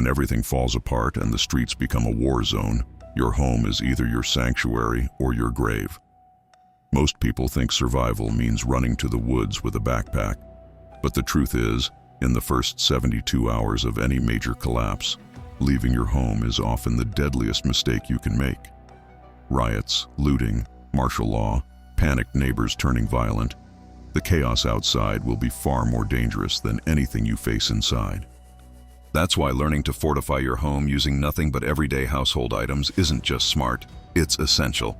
When everything falls apart and the streets become a war zone, your home is either your sanctuary or your grave. Most people think survival means running to the woods with a backpack, but the truth is, in the first 72 hours of any major collapse, leaving your home is often the deadliest mistake you can make. Riots, looting, martial law, panicked neighbors turning violent. The chaos outside will be far more dangerous than anything you face inside. That's why learning to fortify your home using nothing but everyday household items isn't just smart, it's essential.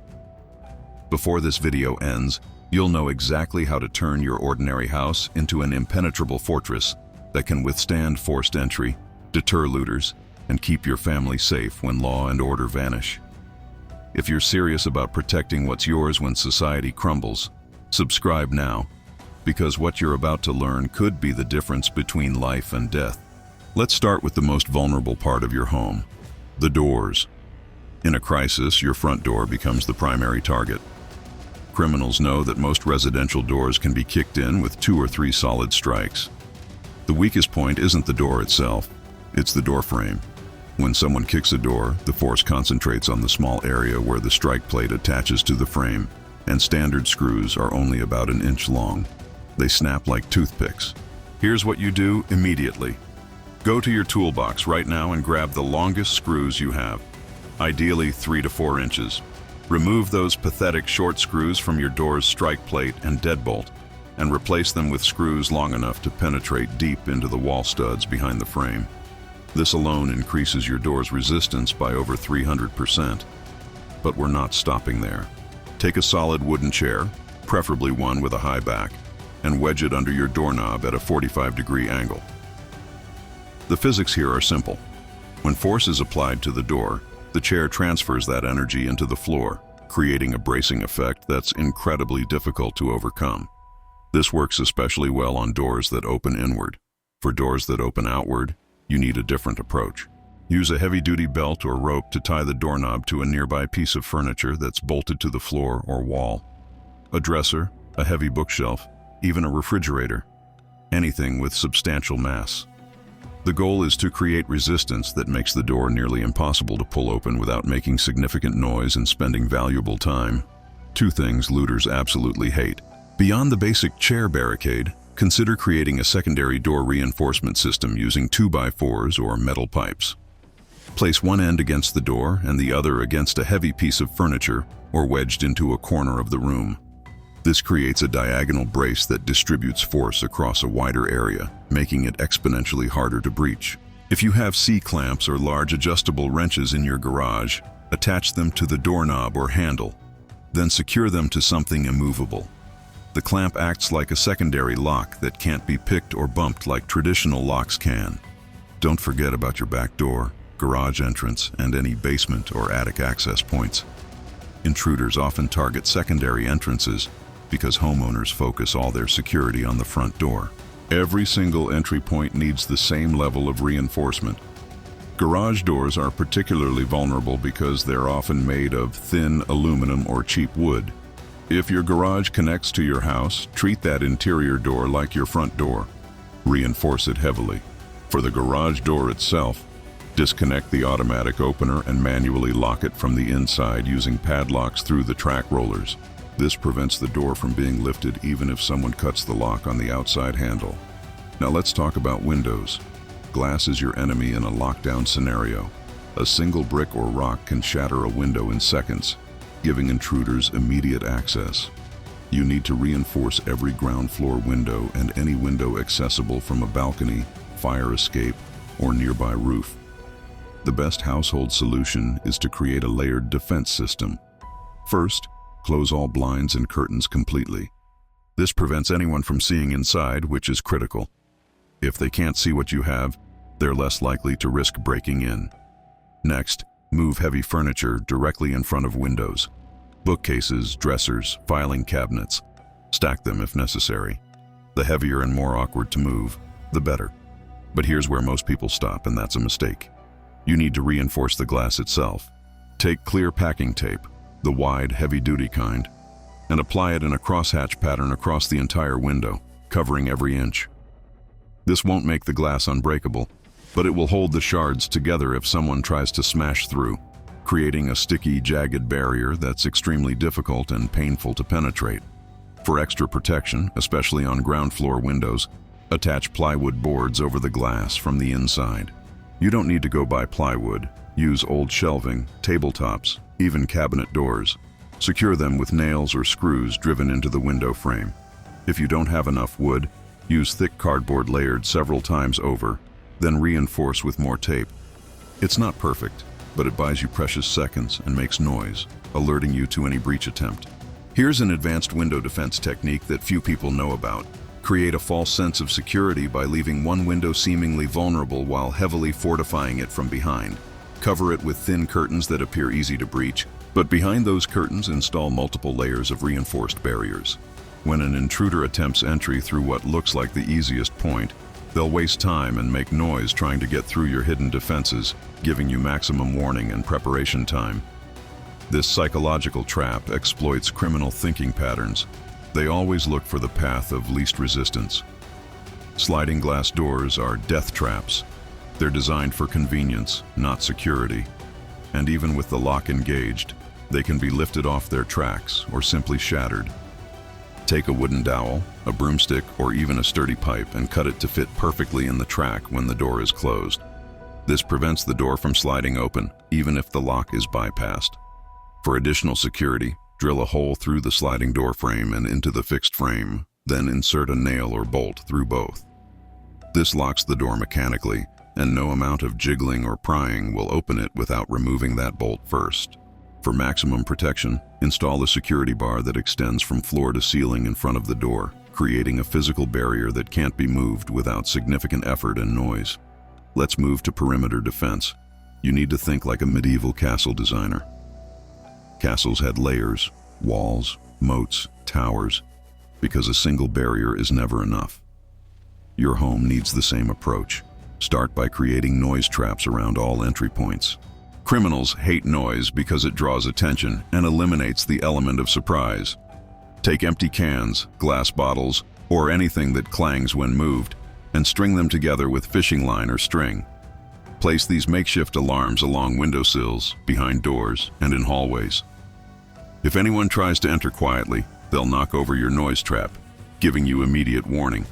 Before this video ends, you'll know exactly how to turn your ordinary house into an impenetrable fortress that can withstand forced entry, deter looters, and keep your family safe when law and order vanish. If you're serious about protecting what's yours when society crumbles, subscribe now, because what you're about to learn could be the difference between life and death. Let's start with the most vulnerable part of your home, the doors. In a crisis, your front door becomes the primary target. Criminals know that most residential doors can be kicked in with 2 or 3 solid strikes. The weakest point isn't the door itself, it's the door frame. When someone kicks a door, the force concentrates on the small area where the strike plate attaches to the frame, and standard screws are only about an inch long. They snap like toothpicks. Here's what you do immediately. Go to your toolbox right now and grab the longest screws you have, ideally 3 to 4 inches. Remove those pathetic short screws from your door's strike plate and deadbolt, and replace them with screws long enough to penetrate deep into the wall studs behind the frame. This alone increases your door's resistance by over 300%. But we're not stopping there. Take a solid wooden chair, preferably one with a high back, and wedge it under your doorknob at a 45-degree angle. The physics here are simple. When force is applied to the door, the chair transfers that energy into the floor, creating a bracing effect that's incredibly difficult to overcome. This works especially well on doors that open inward. For doors that open outward, you need a different approach. Use a heavy-duty belt or rope to tie the doorknob to a nearby piece of furniture that's bolted to the floor or wall. A dresser, a heavy bookshelf, even a refrigerator. Anything with substantial mass. The goal is to create resistance that makes the door nearly impossible to pull open without making significant noise and spending valuable time. 2 things looters absolutely hate. Beyond the basic chair barricade, consider creating a secondary door reinforcement system using 2x4s or metal pipes. Place one end against the door and the other against a heavy piece of furniture or wedged into a corner of the room. This creates a diagonal brace that distributes force across a wider area, making it exponentially harder to breach. If you have C-clamps or large adjustable wrenches in your garage, attach them to the doorknob or handle, then secure them to something immovable. The clamp acts like a secondary lock that can't be picked or bumped like traditional locks can. Don't forget about your back door, garage entrance, and any basement or attic access points. Intruders often target secondary entrances because homeowners focus all their security on the front door. Every single entry point needs the same level of reinforcement. Garage doors are particularly vulnerable because they're often made of thin aluminum or cheap wood. If your garage connects to your house, treat that interior door like your front door. Reinforce it heavily. For the garage door itself, disconnect the automatic opener and manually lock it from the inside using padlocks through the track rollers. This prevents the door from being lifted even if someone cuts the lock on the outside handle. Now let's talk about windows. Glass is your enemy in a lockdown scenario. A single brick or rock can shatter a window in seconds, giving intruders immediate access. You need to reinforce every ground floor window and any window accessible from a balcony, fire escape, or nearby roof. The best household solution is to create a layered defense system. First, close all blinds and curtains completely. This prevents anyone from seeing inside, which is critical. If they can't see what you have, they're less likely to risk breaking in. Next, move heavy furniture directly in front of windows. Bookcases, dressers, filing cabinets. Stack them if necessary. The heavier and more awkward to move, the better. But here's where most people stop, and that's a mistake. You need to reinforce the glass itself. Take clear packing tape, the wide, heavy-duty kind, and apply it in a crosshatch pattern across the entire window, covering every inch. This won't make the glass unbreakable, but it will hold the shards together if someone tries to smash through, creating a sticky, jagged barrier that's extremely difficult and painful to penetrate. For extra protection, especially on ground floor windows, attach plywood boards over the glass from the inside. You don't need to go buy plywood. Use old shelving, tabletops, even cabinet doors. Secure them with nails or screws driven into the window frame. If you don't have enough wood, use thick cardboard layered several times over, then reinforce with more tape. It's not perfect, but it buys you precious seconds and makes noise, alerting you to any breach attempt. Here's an advanced window defense technique that few people know about. Create a false sense of security by leaving one window seemingly vulnerable while heavily fortifying it from behind. Cover it with thin curtains that appear easy to breach, but behind those curtains install multiple layers of reinforced barriers. When an intruder attempts entry through what looks like the easiest point, they'll waste time and make noise trying to get through your hidden defenses, giving you maximum warning and preparation time. This psychological trap exploits criminal thinking patterns. They always look for the path of least resistance. Sliding glass doors are death traps. They're designed for convenience, not security. And even with the lock engaged, they can be lifted off their tracks or simply shattered. Take a wooden dowel, a broomstick, or even a sturdy pipe and cut it to fit perfectly in the track when the door is closed. This prevents the door from sliding open, even if the lock is bypassed. For additional security, drill a hole through the sliding door frame and into the fixed frame, then insert a nail or bolt through both. This locks the door mechanically, and no amount of jiggling or prying will open it without removing that bolt first. For maximum protection, install a security bar that extends from floor to ceiling in front of the door, creating a physical barrier that can't be moved without significant effort and noise. Let's move to perimeter defense. You need to think like a medieval castle designer. Castles had layers, walls, moats, towers, because a single barrier is never enough. Your home needs the same approach. Start by creating noise traps around all entry points. Criminals hate noise because it draws attention and eliminates the element of surprise. Take empty cans, glass bottles, or anything that clangs when moved, and string them together with fishing line or string. Place these makeshift alarms along windowsills, behind doors, and in hallways. If anyone tries to enter quietly, they'll knock over your noise trap, giving you immediate warning.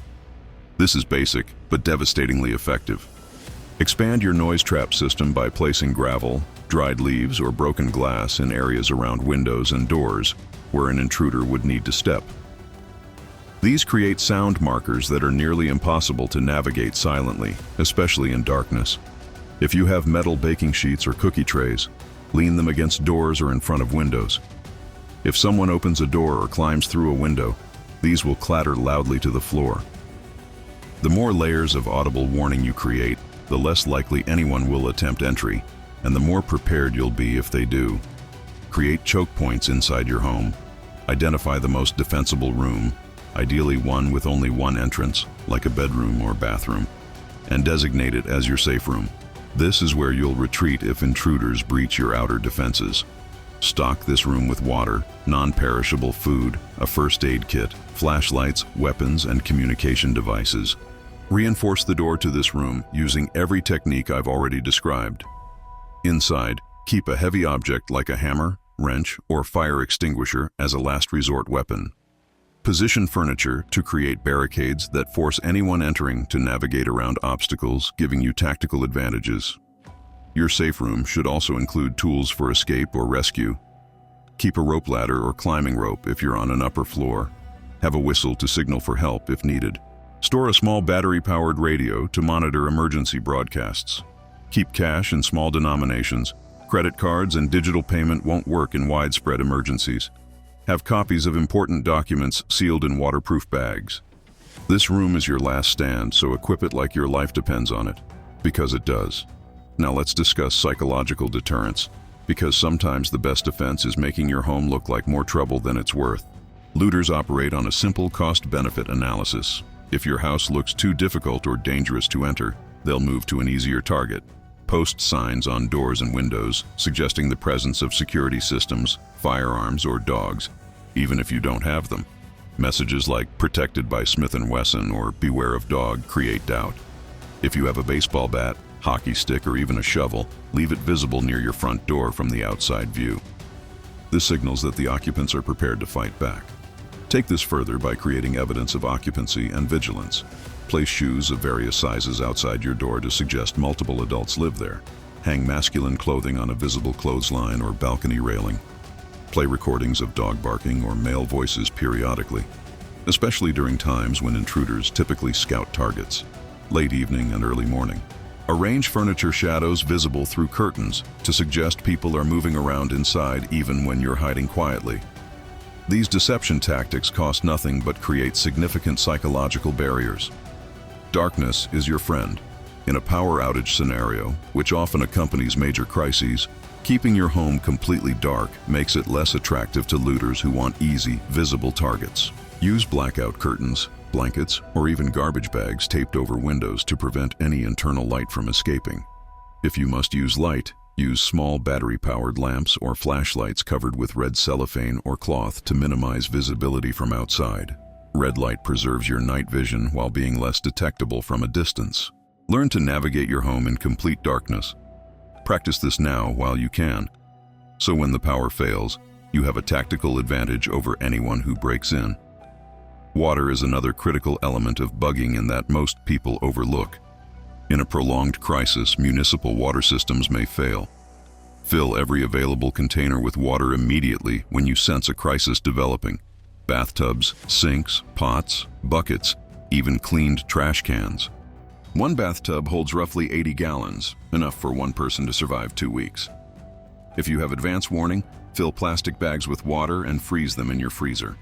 This is basic, but devastatingly effective. Expand your noise trap system by placing gravel, dried leaves, or broken glass in areas around windows and doors where an intruder would need to step. These create sound markers that are nearly impossible to navigate silently, especially in darkness. If you have metal baking sheets or cookie trays, lean them against doors or in front of windows. If someone opens a door or climbs through a window, these will clatter loudly to the floor. The more layers of audible warning you create, the less likely anyone will attempt entry, and the more prepared you'll be if they do. Create choke points inside your home. Identify the most defensible room, ideally one with only one entrance, like a bedroom or bathroom, and designate it as your safe room. This is where you'll retreat if intruders breach your outer defenses. Stock this room with water, non-perishable food, a first aid kit, flashlights, weapons, and communication devices. Reinforce the door to this room using every technique I've already described. Inside, keep a heavy object like a hammer, wrench, or fire extinguisher as a last resort weapon. Position furniture to create barricades that force anyone entering to navigate around obstacles, giving you tactical advantages. Your safe room should also include tools for escape or rescue. Keep a rope ladder or climbing rope if you're on an upper floor. Have a whistle to signal for help if needed. Store a small battery-powered radio to monitor emergency broadcasts. Keep cash in small denominations. Credit cards and digital payment won't work in widespread emergencies. Have copies of important documents sealed in waterproof bags. This room is your last stand, so equip it like your life depends on it, because it does. Now let's discuss psychological deterrence, because sometimes the best defense is making your home look like more trouble than it's worth. Looters operate on a simple cost-benefit analysis. If your house looks too difficult or dangerous to enter, they'll move to an easier target. Post signs on doors and windows suggesting the presence of security systems, firearms, or dogs, even if you don't have them. Messages like "protected by Smith & Wesson" or "beware of dog" create doubt. If you have a baseball bat, hockey stick, or even a shovel, leave it visible near your front door from the outside view. This signals that the occupants are prepared to fight back. Take this further by creating evidence of occupancy and vigilance. Place shoes of various sizes outside your door to suggest multiple adults live there. Hang masculine clothing on a visible clothesline or balcony railing. Play recordings of dog barking or male voices periodically, especially during times when intruders typically scout targets, late evening and early morning. Arrange furniture shadows visible through curtains to suggest people are moving around inside even when you're hiding quietly. These deception tactics cost nothing but create significant psychological barriers. Darkness is your friend. In a power outage scenario, which often accompanies major crises, keeping your home completely dark makes it less attractive to looters who want easy, visible targets. Use blackout curtains, blankets, or even garbage bags taped over windows to prevent any internal light from escaping. If you must use light, use small battery-powered lamps or flashlights covered with red cellophane or cloth to minimize visibility from outside. Red light preserves your night vision while being less detectable from a distance. Learn to navigate your home in complete darkness. Practice this now while you can, so when the power fails, you have a tactical advantage over anyone who breaks in. Water is another critical element of bugging in that most people overlook. In a prolonged crisis, municipal water systems may fail. Fill every available container with water immediately when you sense a crisis developing. Bathtubs, sinks, pots, buckets, even cleaned trash cans. One bathtub holds roughly 80 gallons, enough for one person to survive 2 weeks. If you have advance warning, fill plastic bags with water and freeze them in your freezer.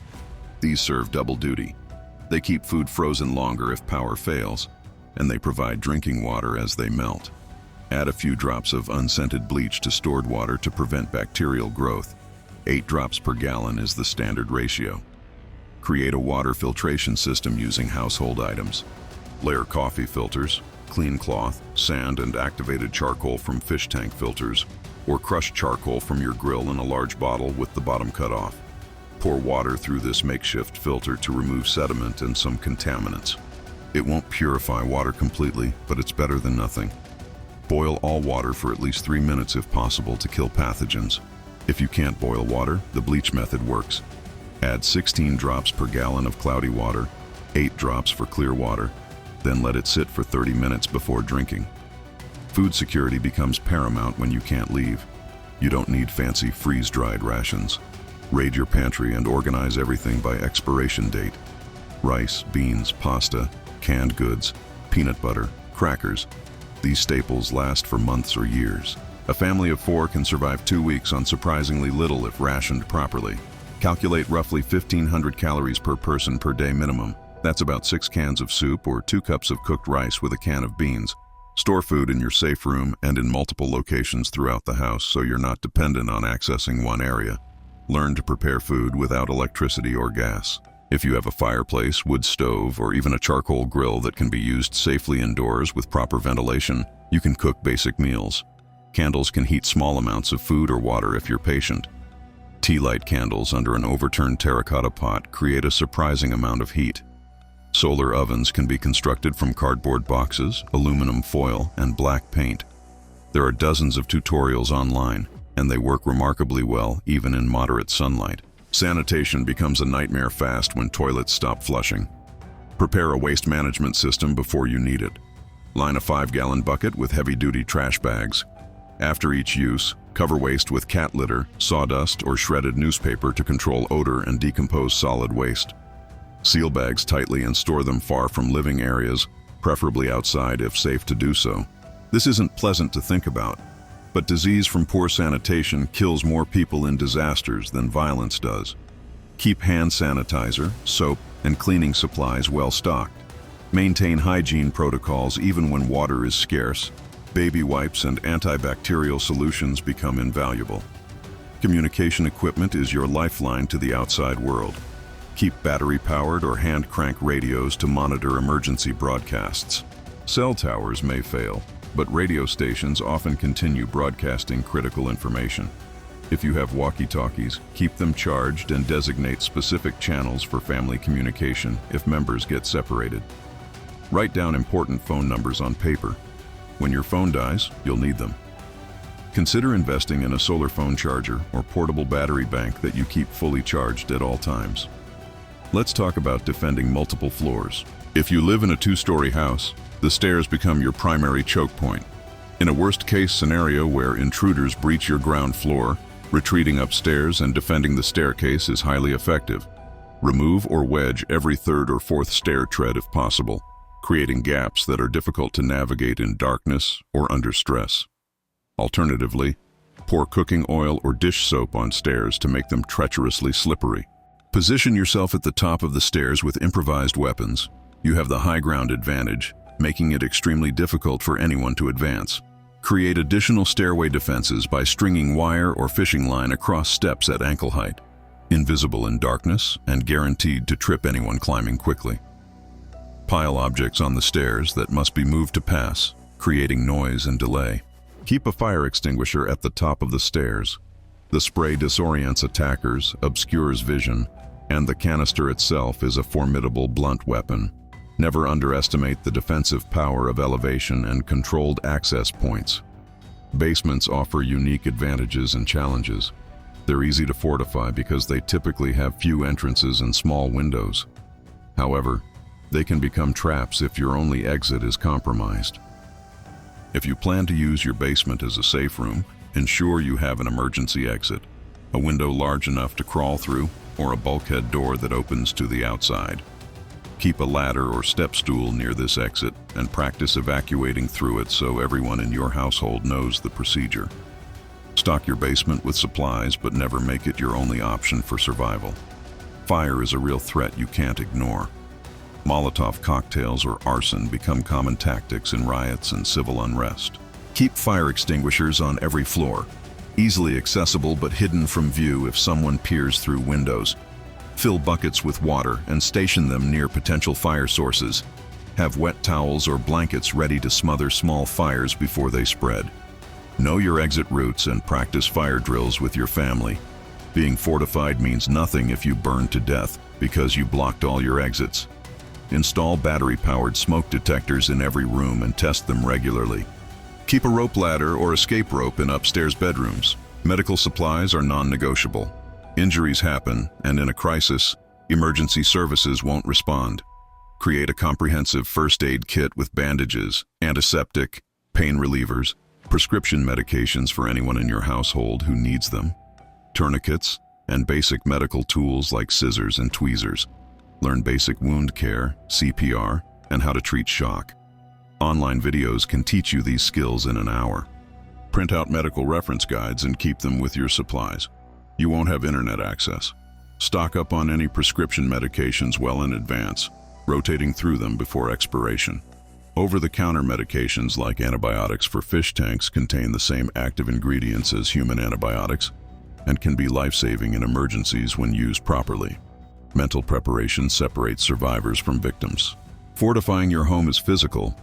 These serve double duty. They keep food frozen longer if power fails, and they provide drinking water as they melt. Add a few drops of unscented bleach to stored water to prevent bacterial growth. 8 drops per gallon is the standard ratio. Create a water filtration system using household items. Layer coffee filters, clean cloth, sand, and activated charcoal from fish tank filters, or crushed charcoal from your grill in a large bottle with the bottom cut off. Pour water through this makeshift filter to remove sediment and some contaminants. It won't purify water completely, but it's better than nothing. Boil all water for at least 3 minutes if possible to kill pathogens. If you can't boil water, the bleach method works. Add 16 drops per gallon of cloudy water, 8 drops for clear water, then let it sit for 30 minutes before drinking. Food security becomes paramount when you can't leave. You don't need fancy freeze-dried rations. Raid your pantry and organize everything by expiration date. Rice, beans, pasta, canned goods, peanut butter, crackers. These staples last for months or years. A family of 4 can survive 2 weeks on surprisingly little if rationed properly. Calculate roughly 1,500 calories per person per day minimum. That's about 6 cans of soup or 2 cups of cooked rice with a can of beans. Store food in your safe room and in multiple locations throughout the house so you're not dependent on accessing one area. Learn to prepare food without electricity or gas. If you have a fireplace, wood stove, or even a charcoal grill that can be used safely indoors with proper ventilation, you can cook basic meals. Candles can heat small amounts of food or water if you're patient. Tea light candles under an overturned terracotta pot create a surprising amount of heat. Solar ovens can be constructed from cardboard boxes, aluminum foil, and black paint. There are dozens of tutorials online, and they work remarkably well even in moderate sunlight. Sanitation becomes a nightmare fast when toilets stop flushing. Prepare a waste management system before you need it. Line a 5-gallon bucket with heavy-duty trash bags. After each use, cover waste with cat litter, sawdust, or shredded newspaper to control odor and decompose solid waste. Seal bags tightly and store them far from living areas, preferably outside if safe to do so. This isn't pleasant to think about, but disease from poor sanitation kills more people in disasters than violence does. Keep hand sanitizer, soap, and cleaning supplies well stocked. Maintain hygiene protocols even when water is scarce. Baby wipes and antibacterial solutions become invaluable. Communication equipment is your lifeline to the outside world. Keep battery-powered or hand-crank radios to monitor emergency broadcasts. Cell towers may fail, but radio stations often continue broadcasting critical information. If you have walkie-talkies, keep them charged and designate specific channels for family communication if members get separated. Write down important phone numbers on paper. When your phone dies, you'll need them. Consider investing in a solar phone charger or portable battery bank that you keep fully charged at all times. Let's talk about defending multiple floors. If you live in a two-story house, the stairs become your primary choke point. In a worst-case scenario where intruders breach your ground floor, retreating upstairs and defending the staircase is highly effective. Remove or wedge every third or fourth stair tread if possible, creating gaps that are difficult to navigate in darkness or under stress. Alternatively, pour cooking oil or dish soap on stairs to make them treacherously slippery. Position yourself at the top of the stairs with improvised weapons. You have the high ground advantage, making it extremely difficult for anyone to advance. Create additional stairway defenses by stringing wire or fishing line across steps at ankle height, invisible in darkness and guaranteed to trip anyone climbing quickly. Pile objects on the stairs that must be moved to pass, creating noise and delay. Keep a fire extinguisher at the top of the stairs. The spray disorients attackers, obscures vision, and the canister itself is a formidable blunt weapon. Never underestimate the defensive power of elevation and controlled access points. Basements offer unique advantages and challenges. They're easy to fortify because they typically have few entrances and small windows. However, they can become traps if your only exit is compromised. If you plan to use your basement as a safe room, ensure you have an emergency exit, a window large enough to crawl through, or a bulkhead door that opens to the outside. Keep a ladder or step stool near this exit and practice evacuating through it so everyone in your household knows the procedure. Stock your basement with supplies, but never make it your only option for survival. Fire is a real threat you can't ignore. Molotov cocktails or arson become common tactics in riots and civil unrest. Keep fire extinguishers on every floor, easily accessible but hidden from view if someone peers through windows. Fill buckets with water and station them near potential fire sources. Have wet towels or blankets ready to smother small fires before they spread. Know your exit routes and practice fire drills with your family. Being fortified means nothing if you burn to death because you blocked all your exits. Install battery-powered smoke detectors in every room and test them regularly. Keep a rope ladder or escape rope in upstairs bedrooms. Medical supplies are non-negotiable. Injuries happen, and in a crisis, emergency services won't respond. Create a comprehensive first aid kit with bandages, antiseptic, pain relievers, prescription medications for anyone in your household who needs them, tourniquets, and basic medical tools like scissors and tweezers. Learn basic wound care, CPR, and how to treat shock. Online videos can teach you these skills in an hour. Print out medical reference guides and keep them with your supplies. You won't have internet access. Stock up on any prescription medications well in advance, rotating through them before expiration. Over-the-counter medications like antibiotics for fish tanks contain the same active ingredients as human antibiotics and can be life-saving in emergencies when used properly. Mental preparation separates survivors from victims. Fortifying your home is physical,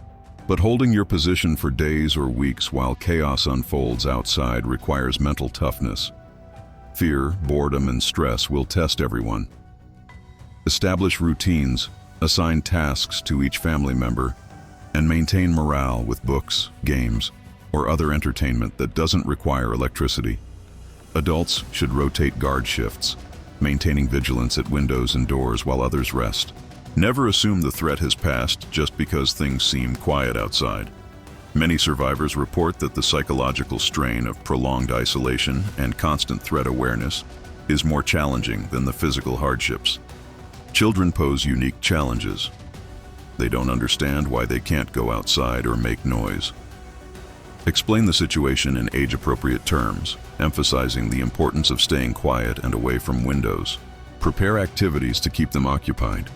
but holding your position for days or weeks while chaos unfolds outside requires mental toughness. Fear, boredom, and stress will test everyone. Establish routines, assign tasks to each family member, and maintain morale with books, games, or other entertainment that doesn't require electricity. Adults should rotate guard shifts, maintaining vigilance at windows and doors while others rest. Never assume the threat has passed just because things seem quiet outside. Many survivors report that the psychological strain of prolonged isolation and constant threat awareness is more challenging than the physical hardships. Children pose unique challenges. They don't understand why they can't go outside or make noise. Explain the situation in age-appropriate terms, emphasizing the importance of staying quiet and away from windows. Prepare activities to keep them occupied.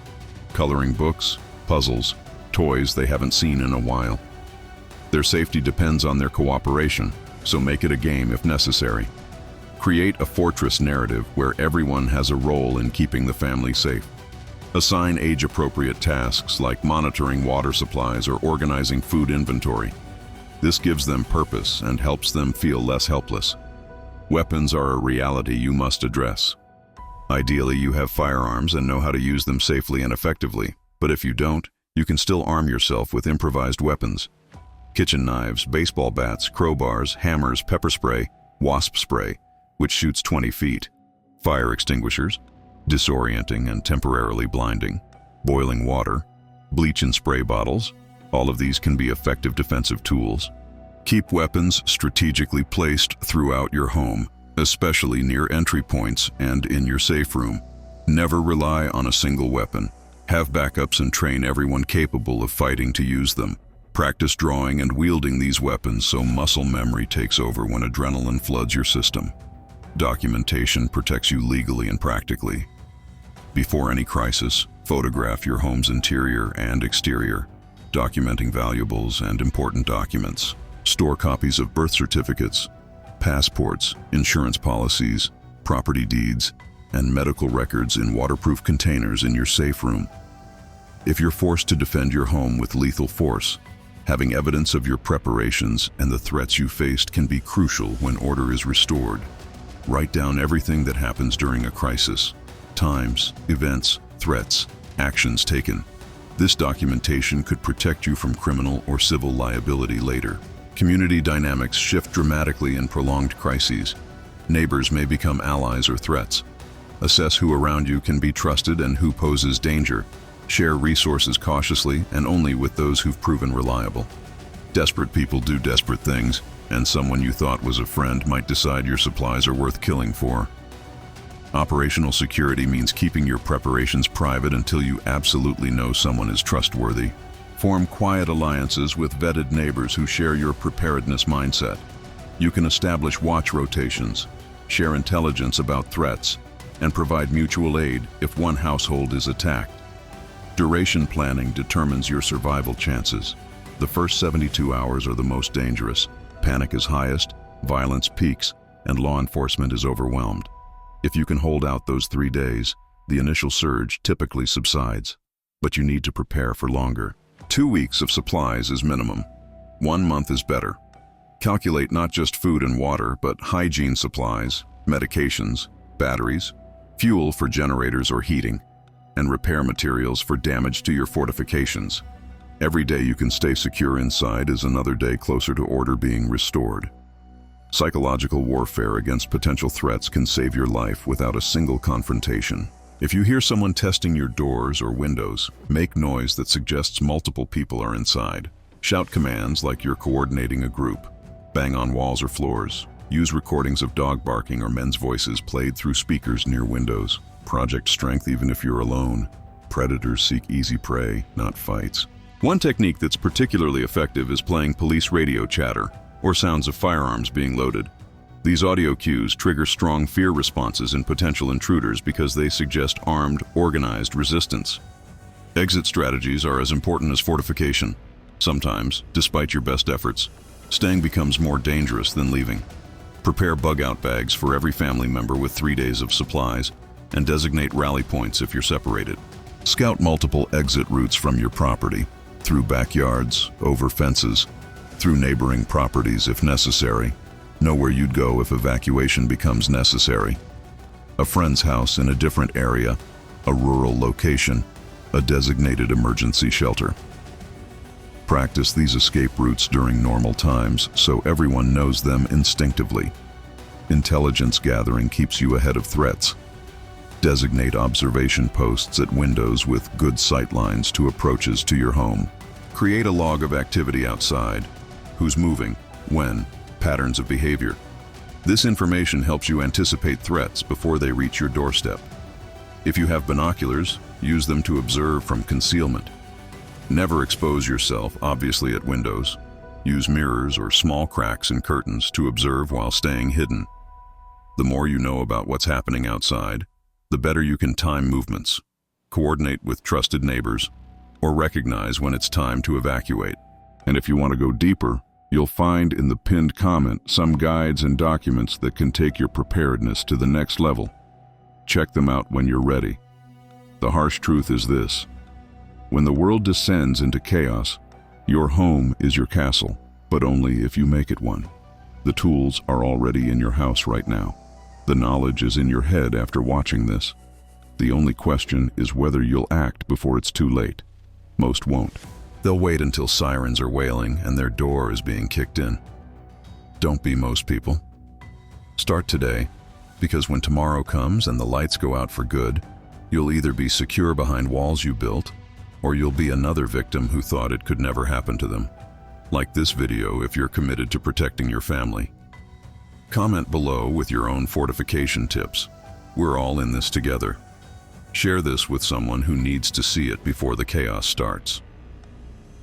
Coloring books, puzzles, toys they haven't seen in a while. Their safety depends on their cooperation, so make it a game if necessary. Create a fortress narrative where everyone has a role in keeping the family safe. Assign age-appropriate tasks like monitoring water supplies or organizing food inventory. This gives them purpose and helps them feel less helpless. Weapons are a reality you must address. Ideally, you have firearms and know how to use them safely and effectively, but if you don't, you can still arm yourself with improvised weapons. kitchen knives, baseball bats, crowbars, hammers, pepper spray, wasp spray, which shoots 20 feet, fire extinguishers, disorienting and temporarily blinding, boiling water, bleach and spray bottles. All of these can be effective defensive tools. Keep weapons strategically placed throughout your home, especially near entry points and in your safe room. Never rely on a single weapon. Have backups and train everyone capable of fighting to use them. Practice drawing and wielding these weapons so muscle memory takes over when adrenaline floods your system. Documentation protects you legally and practically. Before any crisis, photograph your home's interior and exterior, documenting valuables and important documents. Store copies of birth certificates, passports, insurance policies, property deeds, and medical records in waterproof containers in your safe room. If you're forced to defend your home with lethal force, having evidence of your preparations and the threats you faced can be crucial when order is restored. Write down everything that happens during a crisis: times, events, threats, actions taken. This documentation could protect you from criminal or civil liability later. Community dynamics shift dramatically in prolonged crises. Neighbors may become allies or threats. Assess who around you can be trusted and who poses danger. Share resources cautiously and only with those who've proven reliable. Desperate people do desperate things, and someone you thought was a friend might decide your supplies are worth killing for. Operational security means keeping your preparations private until you absolutely know someone is trustworthy. Form quiet alliances with vetted neighbors who share your preparedness mindset. You can establish watch rotations, share intelligence about threats, and provide mutual aid if one household is attacked. Duration planning determines your survival chances. The first 72 hours are the most dangerous. Panic is highest, violence peaks, and law enforcement is overwhelmed. If you can hold out those 3 days, the initial surge typically subsides, but you need to prepare for longer. 2 weeks of supplies is minimum. 1 month is better. Calculate not just food and water, but hygiene supplies, medications, batteries, fuel for generators or heating, and repair materials for damage to your fortifications. Every day you can stay secure inside is another day closer to order being restored. Psychological warfare against potential threats can save your life without a single confrontation. If you hear someone testing your doors or windows, make noise that suggests multiple people are inside. Shout commands like you're coordinating a group. Bang on walls or floors. Use recordings of dog barking or men's voices played through speakers near windows. Project strength even if you're alone. Predators seek easy prey, not fights. One technique that's particularly effective is playing police radio chatter or sounds of firearms being loaded. These audio cues trigger strong fear responses in potential intruders because they suggest armed, organized resistance. Exit strategies are as important as fortification. Sometimes, despite your best efforts, staying becomes more dangerous than leaving. Prepare bug-out bags for every family member with 3 days of supplies, and designate rally points if you're separated. Scout multiple exit routes from your property, through backyards, over fences, through neighboring properties if necessary. Know where you'd go if evacuation becomes necessary. A friend's house in a different area, a rural location, a designated emergency shelter. Practice these escape routes during normal times so everyone knows them instinctively. Intelligence gathering keeps you ahead of threats. Designate observation posts at windows with good sight lines to approaches to your home. Create a log of activity outside. Who's moving, when, patterns of behavior. This information helps you anticipate threats before they reach your doorstep. If you have binoculars, use them to observe from concealment. Never expose yourself, obviously, at windows. Use mirrors or small cracks in curtains to observe while staying hidden. The more you know about what's happening outside, the better you can time movements, coordinate with trusted neighbors, or recognize when it's time to evacuate. And if you want to go deeper, you'll find in the pinned comment some guides and documents that can take your preparedness to the next level. Check them out when you're ready. The harsh truth is this: when the world descends into chaos, your home is your castle, but only if you make it one. The tools are already in your house right now. The knowledge is in your head after watching this. The only question is whether you'll act before it's too late. Most won't. They'll wait until sirens are wailing and their door is being kicked in. Don't be most people. Start today, because when tomorrow comes and the lights go out for good, you'll either be secure behind walls you built, or you'll be another victim who thought it could never happen to them. Like this video if you're committed to protecting your family. Comment below with your own fortification tips. We're all in this together. Share this with someone who needs to see it before the chaos starts.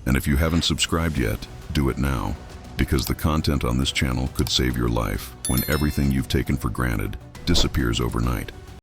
And if you haven't subscribed yet, do it now, because the content on this channel could save your life when everything you've taken for granted disappears overnight.